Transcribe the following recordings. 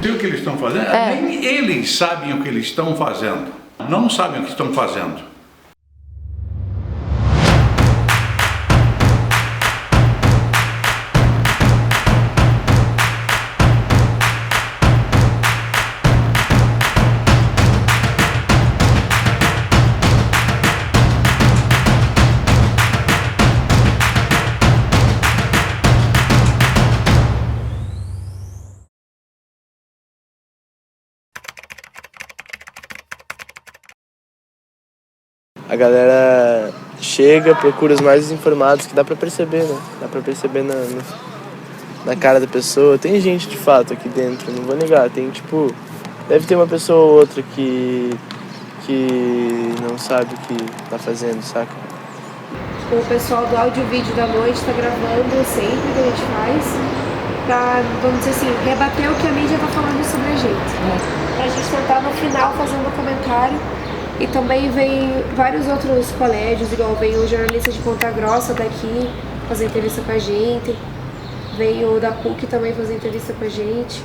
O que eles estão fazendo? Nem eles sabem o que eles estão fazendo. Não sabem o que estão fazendo. A galera chega, procura os mais informados, que dá pra perceber, né? Dá pra perceber na cara da pessoa. Tem gente de fato aqui dentro, não vou negar. Tem tipo, deve ter uma pessoa ou outra que não sabe o que tá fazendo, saca? O pessoal do áudio e vídeo da noite tá gravando sempre que a gente faz pra, vamos dizer assim, rebater o que a mídia tá falando sobre a gente. Pra gente tentar no final fazer um documentário. E também vem vários outros colégios, igual vem o jornalista de Ponta Grossa daqui fazer entrevista com a gente, vem o da PUC também fazer entrevista com a gente,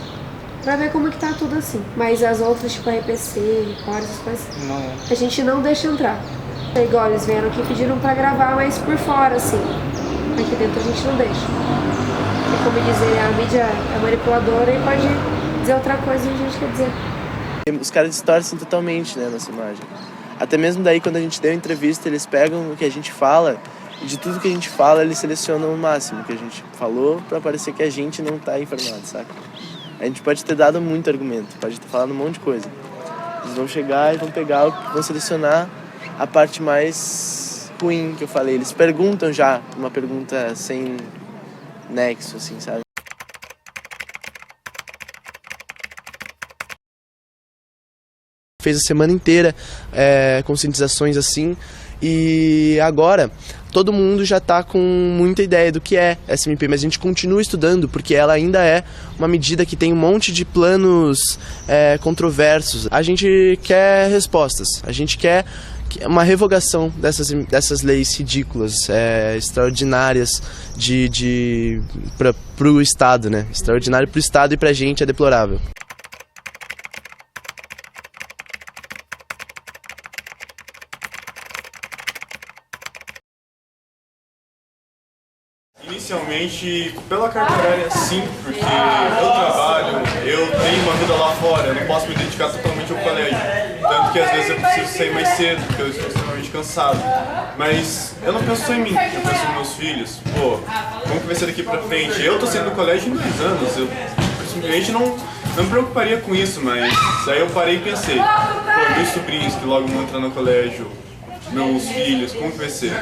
pra ver como que tá tudo assim. Mas as outras, tipo a RPC, Record, essas coisas, a gente não deixa entrar. É igual eles vieram aqui e pediram pra gravar, mas por fora, assim. Aqui dentro a gente não deixa. É como dizer, a mídia é manipuladora e pode dizer outra coisa que a gente quer dizer. Os caras distorcem totalmente, né, nossa imagem. Até mesmo daí, quando a gente deu entrevista, eles pegam o que a gente fala e de tudo que a gente fala, eles selecionam o máximo que a gente falou pra parecer que a gente não tá informado, saca? A gente pode ter dado muito argumento, pode ter falado um monte de coisa. Eles vão chegar e vão pegar, vão selecionar a parte mais ruim que eu falei. Eles perguntam já, uma pergunta sem nexo, assim, sabe? Fez a semana inteira conscientizações assim, e agora todo mundo já está com muita ideia do que é SMP, mas a gente continua estudando porque ela ainda é uma medida que tem um monte de planos controversos. A gente quer respostas, a gente quer uma revogação dessas leis ridículas, extraordinárias para o Estado, né? Extraordinário para o Estado e para a gente é deplorável. Inicialmente, pela carga horária, sim, porque eu trabalho, eu tenho uma vida lá fora, eu não posso me dedicar totalmente ao colégio. Tanto que às vezes eu preciso sair mais cedo, porque eu estou extremamente cansado. Mas eu não penso só em mim, eu penso nos meus filhos. Pô, como que vai ser daqui pra frente? Eu tô saindo do colégio em 2 anos, eu simplesmente não me preocuparia com isso, mas aí eu parei e pensei, pô, meus sobrinhos que logo vão entrar no colégio, meus filhos, como que vai ser?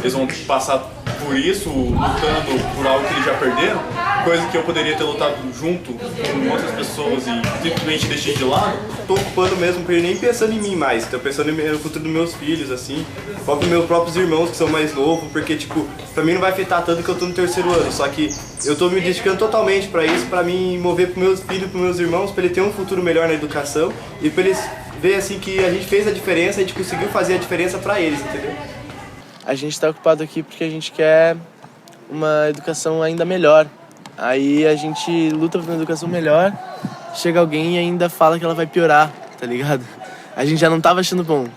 Eles vão passar por isso, lutando por algo que eles já perderam, coisa que eu poderia ter lutado junto com outras pessoas e simplesmente deixei de lado. Tô ocupando mesmo, nem pensando em mim mais, tô pensando no futuro dos meus filhos, assim, próprio meus próprios irmãos que são mais novos, porque, tipo, pra mim não vai afetar tanto que eu tô no 3º ano, só que eu tô me dedicando totalmente pra isso, pra me mover pros meus filhos, pros meus irmãos, pra ele ter um futuro melhor na educação e pra eles ver assim que a gente fez a diferença, a gente conseguiu fazer a diferença pra eles, entendeu? A gente está ocupado aqui porque a gente quer uma educação ainda melhor. Aí a gente luta por uma educação melhor, chega alguém e ainda fala que ela vai piorar, tá ligado? A gente já não tava achando bom.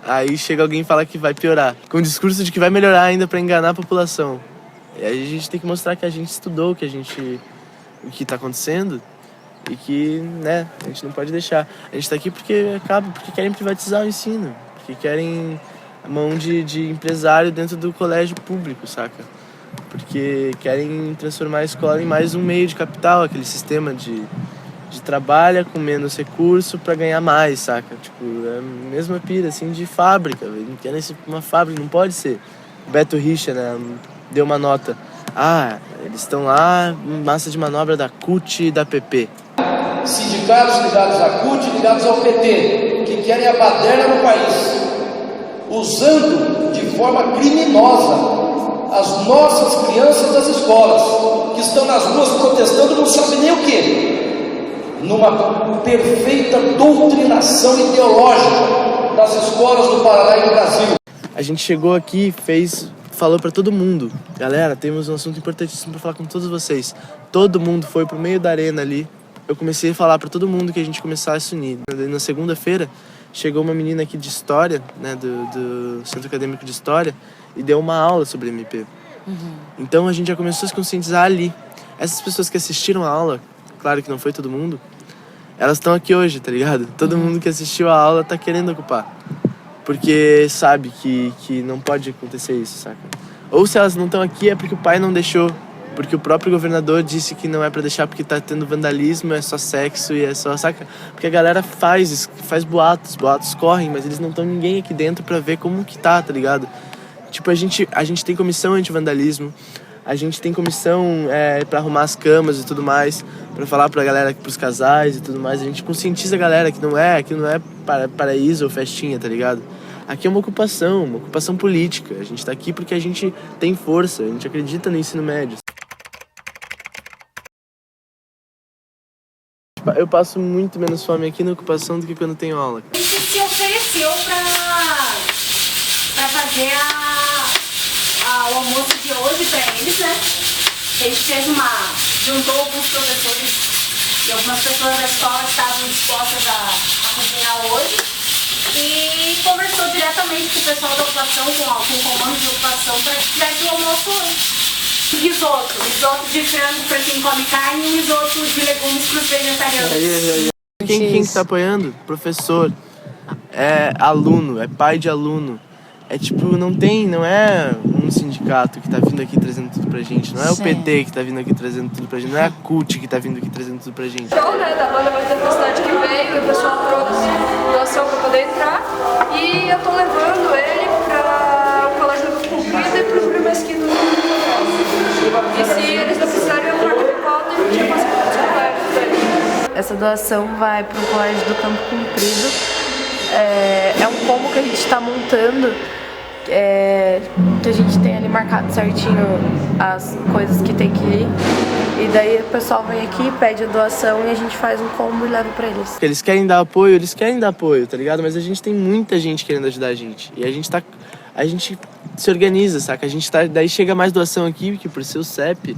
Aí chega alguém e fala que vai piorar, com o discurso de que vai melhorar ainda pra enganar a população. E aí a gente tem que mostrar que a gente estudou, o que tá acontecendo e que, né, a gente não pode deixar. A gente tá aqui porque querem privatizar o ensino, porque querem mão de empresário dentro do colégio público, saca? Porque querem transformar a escola em mais um meio de capital, aquele sistema de trabalha com menos recurso pra ganhar mais, saca? Tipo, é a mesma pira, assim, de fábrica, velho. Querem uma fábrica, não pode ser. Beto Richa, né, deu uma nota. Ah, eles estão lá, massa de manobra da CUT e da PP. Sindicatos ligados à CUT e ligados ao PT, que querem a baderna no país, usando de forma criminosa as nossas crianças das escolas, que estão nas ruas protestando não sabem nem o quê, numa perfeita doutrinação ideológica das escolas do Paraná e do Brasil. A gente chegou aqui, falou pra todo mundo, galera, temos um assunto importantíssimo pra falar com todos vocês. Todo mundo foi pro meio da arena ali, eu comecei a falar para todo mundo que a gente começasse a se unir. Na segunda-feira, chegou uma menina aqui de História, né, do Centro Acadêmico de História, e deu uma aula sobre MP. Então a gente já começou a se conscientizar ali. Essas pessoas que assistiram a aula, claro que não foi todo mundo, elas estão aqui hoje, tá ligado? Todo mundo que assistiu a aula tá querendo ocupar. Porque sabe que não pode acontecer isso, saca? Ou se elas não estão aqui é porque o pai não deixou. Porque o próprio governador disse que não é pra deixar porque tá tendo vandalismo, é só sexo e é só, saca? Porque a galera faz boatos correm, mas eles não estão ninguém aqui dentro pra ver como que tá ligado? Tipo, a gente tem comissão anti-vandalismo, a gente tem comissão pra arrumar as camas e tudo mais, pra falar pra galera, pros casais e tudo mais, a gente conscientiza a galera que não é paraíso ou festinha, tá ligado? Aqui é uma ocupação política, a gente tá aqui porque a gente tem força, a gente acredita no ensino médio. Eu passo muito menos fome aqui na ocupação do que quando tenho aula. A gente se ofereceu pra fazer o almoço de hoje pra eles, né? A gente juntou alguns professores e algumas pessoas da escola que estavam dispostas a cozinhar hoje e conversou diretamente com o pessoal da ocupação, com o comando de ocupação, para que tivesse o almoço hoje. Risoto de frango para quem come carne e um risoto de legumes para os vegetarianos. Quem está apoiando? Professor, é aluno, é pai de aluno. É tipo, não é um sindicato que tá vindo aqui trazendo tudo pra gente. Não é o PT que tá vindo aqui trazendo tudo pra gente. Não é a CUT que tá vindo aqui trazendo tudo pra gente. Show, né, da banda Mais Tempestade que veio, o pessoal trouxe doação pra poder entrar. E eu tô levando ele pra o Colégio do Cumprido e pro Júlio Mesquita. E se eles não precisarem, eu trago de volta e a gente passa para os colégios dele. Essa doação vai para o Colégio do Campo Comprido. É um combo que a gente está montando, que a gente tem ali marcado certinho as coisas que tem que ir. E daí o pessoal vem aqui, pede a doação e a gente faz um combo e leva pra eles. Eles querem dar apoio, tá ligado? Mas a gente tem muita gente querendo ajudar a gente. E a gente se organiza, saca? Daí chega mais doação aqui, que por ser o CEP,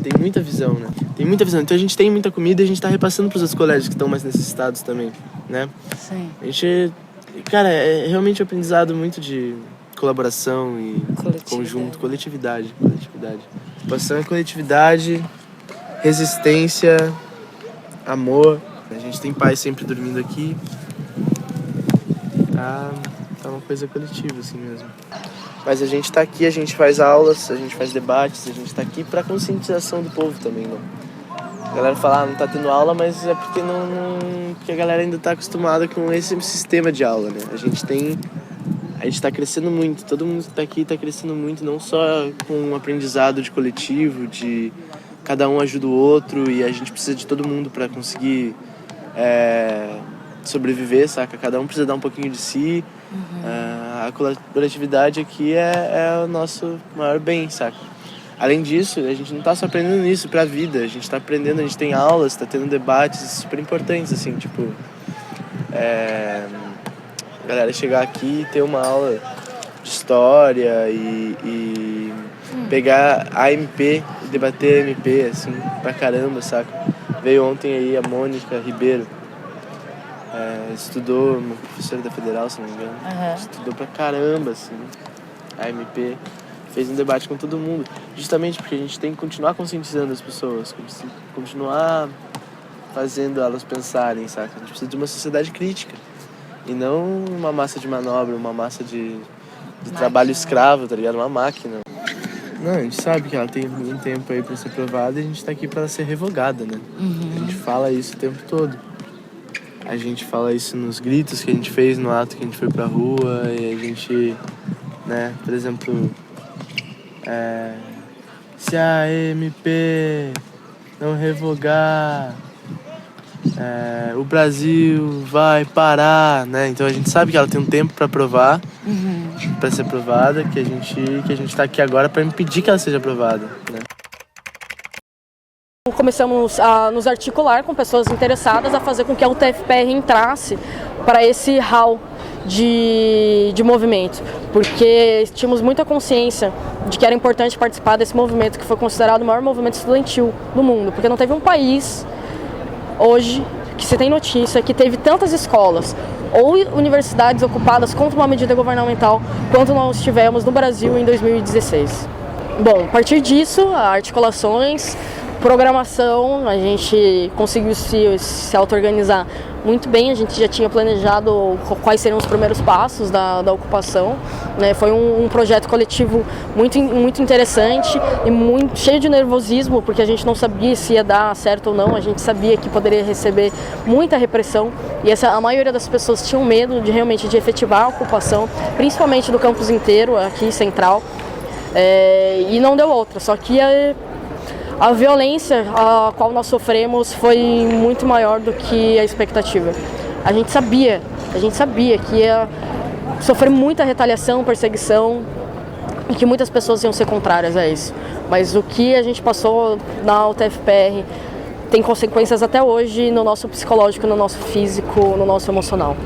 tem muita visão, né? Tem muita visão. Então a gente tem muita comida e a gente tá repassando pros outros colégios que estão mais necessitados também, né? Sim. A gente... Cara, é realmente um aprendizado muito de colaboração e conjunto, coletividade. Ocupação é coletividade, resistência, amor. A gente tem pais sempre dormindo aqui. Tá uma coisa coletiva, assim mesmo. Mas a gente tá aqui, a gente faz aulas, a gente faz debates, a gente tá aqui pra conscientização do povo também, né? A galera fala, não tá tendo aula, mas é porque porque a galera ainda tá acostumada com esse sistema de aula, né? A gente tá crescendo muito, todo mundo que tá aqui tá crescendo muito, não só com um aprendizado de coletivo, de cada um ajuda o outro e a gente precisa de todo mundo pra conseguir sobreviver, saca? Cada um precisa dar um pouquinho de si. A coletividade aqui é o nosso maior bem, saca? Além disso, a gente não tá só aprendendo isso pra vida, a gente tá aprendendo, a gente tem aulas, tá tendo debates super importantes, assim, tipo... a galera chegar aqui e ter uma aula de história e pegar a MP e debater a MP, assim, pra caramba, saca? Veio ontem aí a Mônica Ribeiro, estudou, uma professora da Federal, se não me engano, estudou pra caramba, assim, a MP, fez um debate com todo mundo, justamente porque a gente tem que continuar conscientizando as pessoas, continuar fazendo elas pensarem, saca? A gente precisa de uma sociedade crítica, e não uma massa de manobra, uma massa de trabalho escravo, tá ligado? Uma máquina. Não, a gente sabe que ela tem um tempo aí pra ser aprovada e a gente tá aqui pra ela ser revogada, né? A gente fala isso o tempo todo. A gente fala isso nos gritos que a gente fez no ato que a gente foi pra rua e a gente, né, por exemplo, se a MP não revogar, o Brasil vai parar, né? Então a gente sabe que ela tem um tempo pra aprovar, pra ser aprovada, que a gente tá aqui agora pra impedir que ela seja aprovada, né? Começamos a nos articular com pessoas interessadas a fazer com que a UTFPR entrasse para esse hall de movimento, porque tínhamos muita consciência de que era importante participar desse movimento, que foi considerado o maior movimento estudantil do mundo, porque não teve um país hoje que se tem notícia que teve tantas escolas ou universidades ocupadas contra uma medida governamental quanto nós tivemos no Brasil em 2016. Bom, a partir disso, articulações, programação, a gente conseguiu se auto-organizar muito bem, a gente já tinha planejado quais seriam os primeiros passos da ocupação, né? Foi um projeto coletivo muito interessante e muito cheio de nervosismo, porque a gente não sabia se ia dar certo ou não, a gente sabia que poderia receber muita repressão e a maioria das pessoas tinham medo de realmente de efetivar a ocupação, principalmente do campus inteiro, aqui central, e não deu outra, só que a violência a qual nós sofremos foi muito maior do que a expectativa. A gente sabia que ia sofrer muita retaliação, perseguição e que muitas pessoas iam ser contrárias a isso. Mas o que a gente passou na UTFPR tem consequências até hoje no nosso psicológico, no nosso físico, no nosso emocional.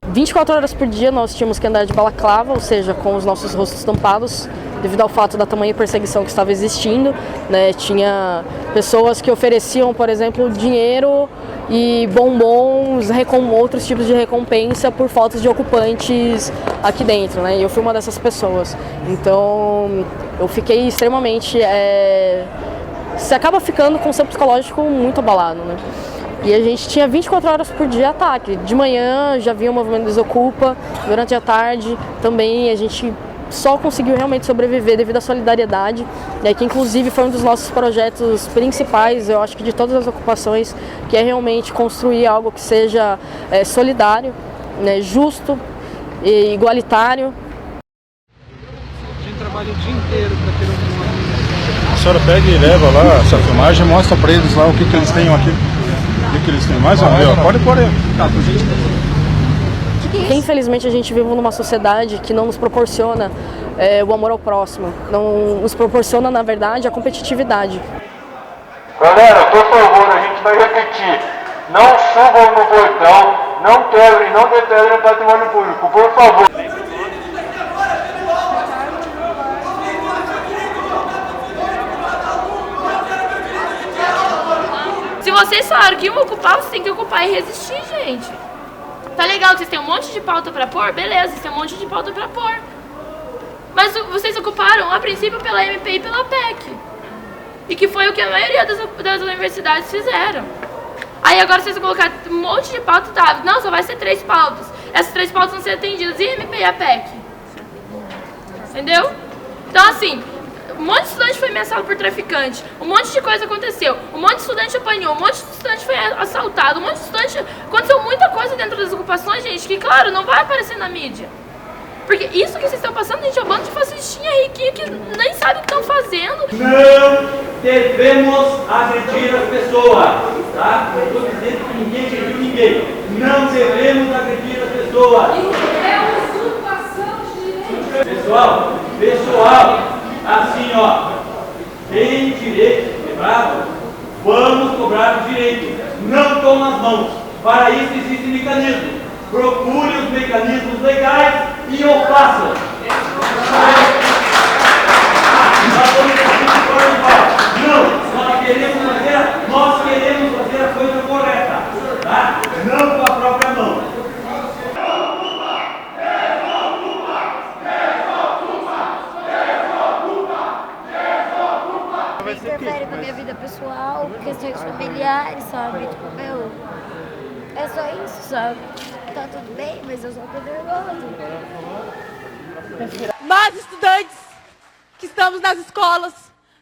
24 horas por dia nós tínhamos que andar de balaclava, ou seja, com os nossos rostos tampados, devido ao fato da tamanha perseguição que estava existindo, né? Tinha pessoas que ofereciam, por exemplo, dinheiro e bombons, outros tipos de recompensa por fotos de ocupantes aqui dentro, né? E eu fui uma dessas pessoas. Então, eu fiquei extremamente... Você acaba ficando com o seu psicológico muito abalado, né? E a gente tinha 24 horas por dia ataque. De manhã já vinha o movimento Desocupa, durante a tarde também a gente só conseguiu realmente sobreviver devido à solidariedade, né, que inclusive foi um dos nossos projetos principais, eu acho que de todas as ocupações, que é realmente construir algo que seja solidário, né, justo e igualitário. A gente trabalha o dia inteiro para ter um... A senhora pega e leva lá essa filmagem e mostra para eles lá o que eles têm aqui. O que eles têm? Mais uma vez, pode pôr aí. Tá, por gentileza. Infelizmente a gente vive numa sociedade que não nos proporciona o amor ao próximo, não nos proporciona, na verdade, a competitividade. Galera, por favor, a gente vai repetir. Não subam no portão, não quebrem, não deteriorem o patrimônio público, por favor. Se vocês falaram que iam ocupar, vocês têm que ocupar e resistir, gente. Tá legal que vocês têm um monte de pauta pra pôr? Beleza, vocês têm um monte de pauta pra pôr. Mas vocês ocuparam, a princípio, pela MP e pela PEC. E que foi o que a maioria das universidades fizeram. Aí agora vocês vão colocar um monte de pauta, tá? Não, só vai ser 3 pautas. Essas 3 pautas vão ser atendidas. E a MP e a PEC? Entendeu? Então, assim... Um monte de estudante foi ameaçado por traficante, um monte de coisa aconteceu, um monte de estudante apanhou, um monte de estudante foi assaltado, um monte de estudante... Aconteceu muita coisa dentro das ocupações, gente, que, claro, não vai aparecer na mídia. Porque isso que vocês estão passando, gente, é um bando de fascistinha riquinha que nem sabe o que estão fazendo. Não devemos agredir as pessoas, tá? Eu estou dizendo que ninguém agrediu ninguém. Não devemos agredir as pessoas. É usurpação de direitos. Pessoal... Assim, ó, tem direito de ser bravo, vamos cobrar o direito, não com as mãos. Para isso existem mecanismos. Procure os mecanismos legais e o façam. Não, nós queremos fazer a coisa correta, tá? Não com a própria mão. Interfere na minha vida pessoal, questões familiares, sabe? Tipo, meu, é só isso, sabe? Tá tudo bem, mas eu só tô nervosa. Nós, estudantes que estamos nas escolas,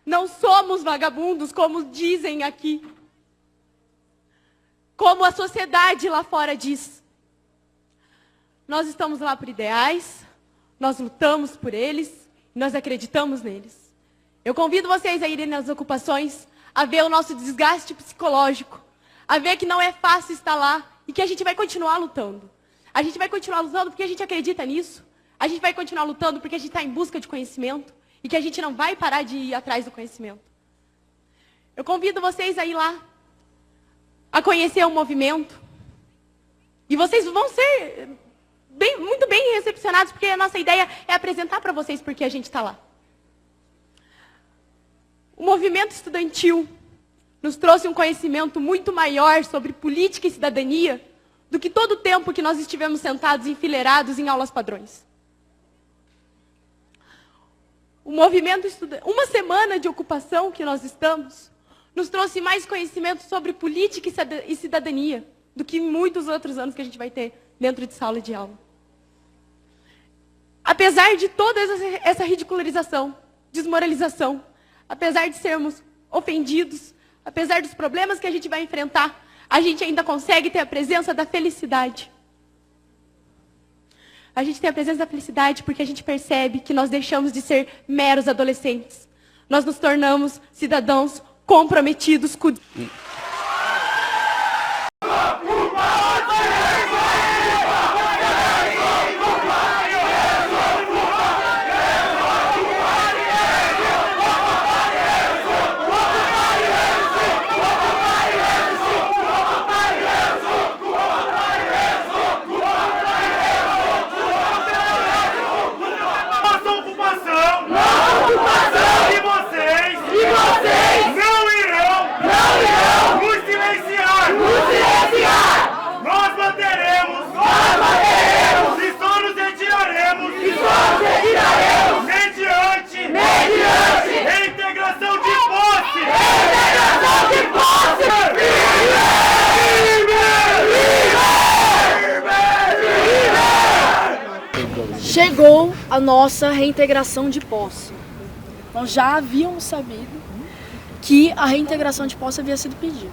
não somos vagabundos, como dizem aqui. Como a sociedade lá fora diz. Nós estamos lá por ideais, nós lutamos por eles, nós acreditamos neles. Eu convido vocês a irem nas ocupações, a ver o nosso desgaste psicológico, a ver que não é fácil estar lá e que a gente vai continuar lutando. A gente vai continuar lutando porque a gente acredita nisso. A gente vai continuar lutando porque a gente está em busca de conhecimento e que a gente não vai parar de ir atrás do conhecimento. Eu convido vocês a ir lá, a conhecer o movimento. E vocês vão ser muito bem recepcionados, porque a nossa ideia é apresentar para vocês porque a gente está lá. O movimento estudantil nos trouxe um conhecimento muito maior sobre política e cidadania do que todo o tempo que nós estivemos sentados enfileirados em aulas padrões. O movimento uma semana de ocupação que nós estamos nos trouxe mais conhecimento sobre política e cidadania do que muitos outros anos que a gente vai ter dentro de sala de aula. Apesar de toda essa ridicularização, desmoralização, apesar de sermos ofendidos, apesar dos problemas que a gente vai enfrentar, a gente ainda consegue ter a presença da felicidade. A gente tem a presença da felicidade porque a gente percebe que nós deixamos de ser meros adolescentes. Nós nos tornamos cidadãos comprometidos com... Chegou a nossa reintegração de posse. Nós já havíamos sabido que a reintegração de posse havia sido pedida.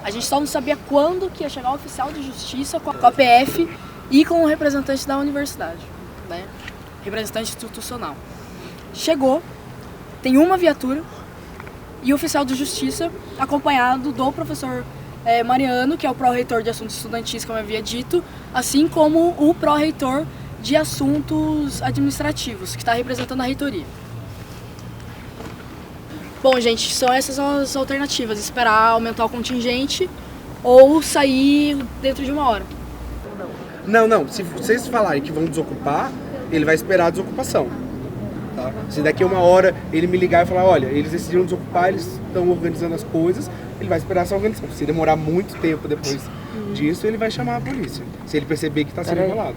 A gente só não sabia quando que ia chegar o oficial de justiça com a PF e com o representante da universidade, né? Representante institucional. Chegou, tem uma viatura e o oficial de justiça acompanhado do professor Mariano, que é o pró-reitor de assuntos estudantis, como eu havia dito, assim como o pró-reitor de assuntos administrativos, que está representando a reitoria. Bom, gente, são essas as alternativas: esperar aumentar o contingente ou sair dentro de uma hora. Não, se vocês falarem que vão desocupar, ele vai esperar a desocupação. Tá? Se daqui a uma hora ele me ligar e falar, olha, eles decidiram desocupar, eles estão organizando as coisas, ele vai esperar essa organização. Se demorar muito tempo depois disso, ele vai chamar a polícia, se ele perceber que está sendo enrolado.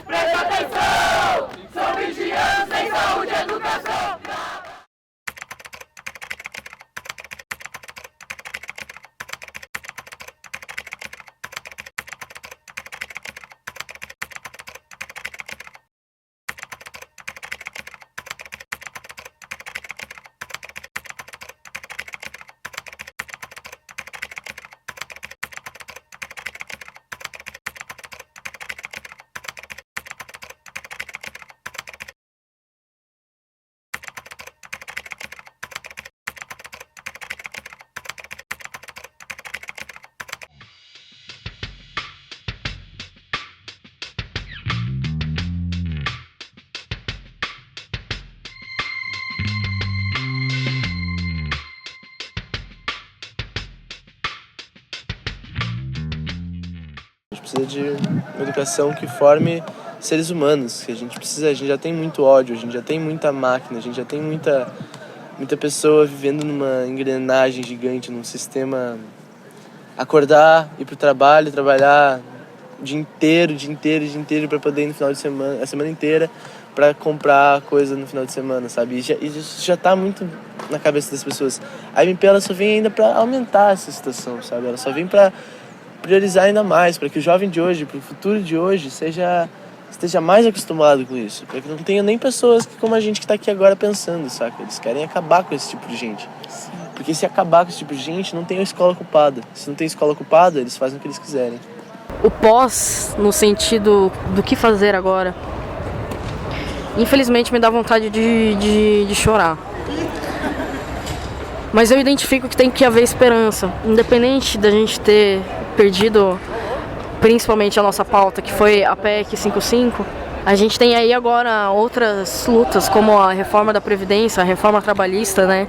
Presta atenção! São vigiança em saúde e educação! A gente precisa de uma educação que forme seres humanos, que a gente já tem muito ódio, a gente já tem muita máquina, a gente já tem muita pessoa vivendo numa engrenagem gigante, num sistema. Acordar, ir pro trabalho, trabalhar o dia inteiro para poder ir no final de semana, a semana inteira, para comprar coisa no final de semana, sabe? E isso já tá muito na cabeça das pessoas. A MP ela só vem ainda para aumentar essa situação, sabe? Ela só vem para priorizar ainda mais, para que o jovem de hoje, para o futuro de hoje, esteja mais acostumado com isso. Para que não tenha nem pessoas como a gente que está aqui agora pensando, saca? Eles querem acabar com esse tipo de gente. Sim. Porque se acabar com esse tipo de gente, não tem uma escola ocupada. Se não tem escola ocupada, eles fazem o que eles quiserem. O pós, no sentido do que fazer agora, infelizmente me dá vontade de chorar. Mas eu identifico que tem que haver esperança, independente da gente ter perdido principalmente a nossa pauta, que foi a PEC 55, a gente tem aí agora outras lutas, como a reforma da Previdência, a reforma trabalhista, né?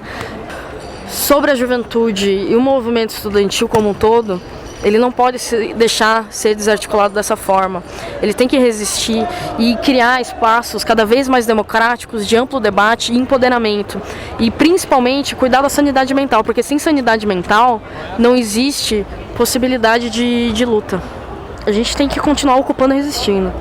Sobre a juventude e o movimento estudantil como um todo, Ele não pode deixar ser desarticulado dessa forma. Ele tem que resistir e criar espaços cada vez mais democráticos, de amplo debate e empoderamento. E principalmente cuidar da sanidade mental, porque sem sanidade mental não existe possibilidade de luta. A gente tem que continuar ocupando e resistindo.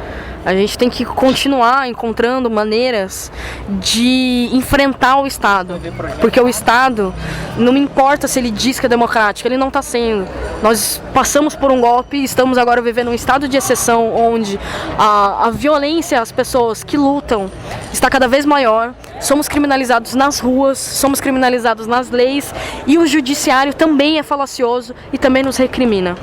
A gente tem que continuar encontrando maneiras de enfrentar o Estado. Porque o Estado, não importa se ele diz que é democrático, ele não está sendo. Nós passamos por um golpe e estamos agora vivendo um estado de exceção onde a violência às pessoas que lutam está cada vez maior. Somos criminalizados nas ruas, somos criminalizados nas leis e o judiciário também é falacioso e também nos recrimina.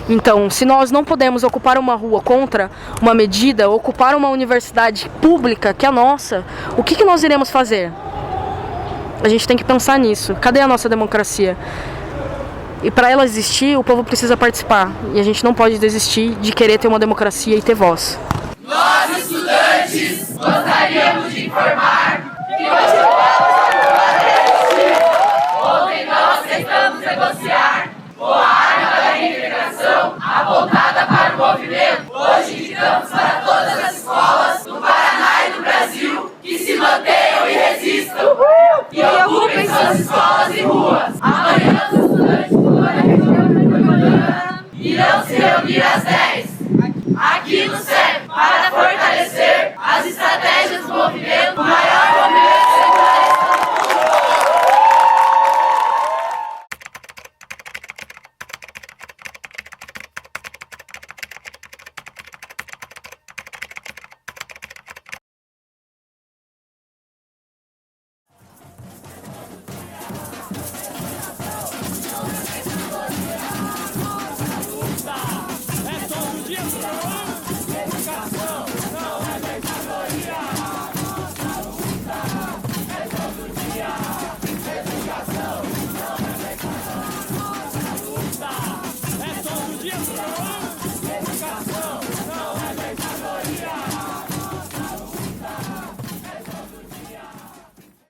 Então, se nós não podemos ocupar uma rua contra uma medida, ocupar uma universidade pública, que é a nossa, o que nós iremos fazer? A gente tem que pensar nisso. Cadê a nossa democracia? E para ela existir, o povo precisa participar. E a gente não pode desistir de querer ter uma democracia e ter voz. Nós, estudantes, gostaríamos de informar que hoje ontem nós tentamos negociar com a arma da reintegração apontada para o movimento. Hoje indicamos para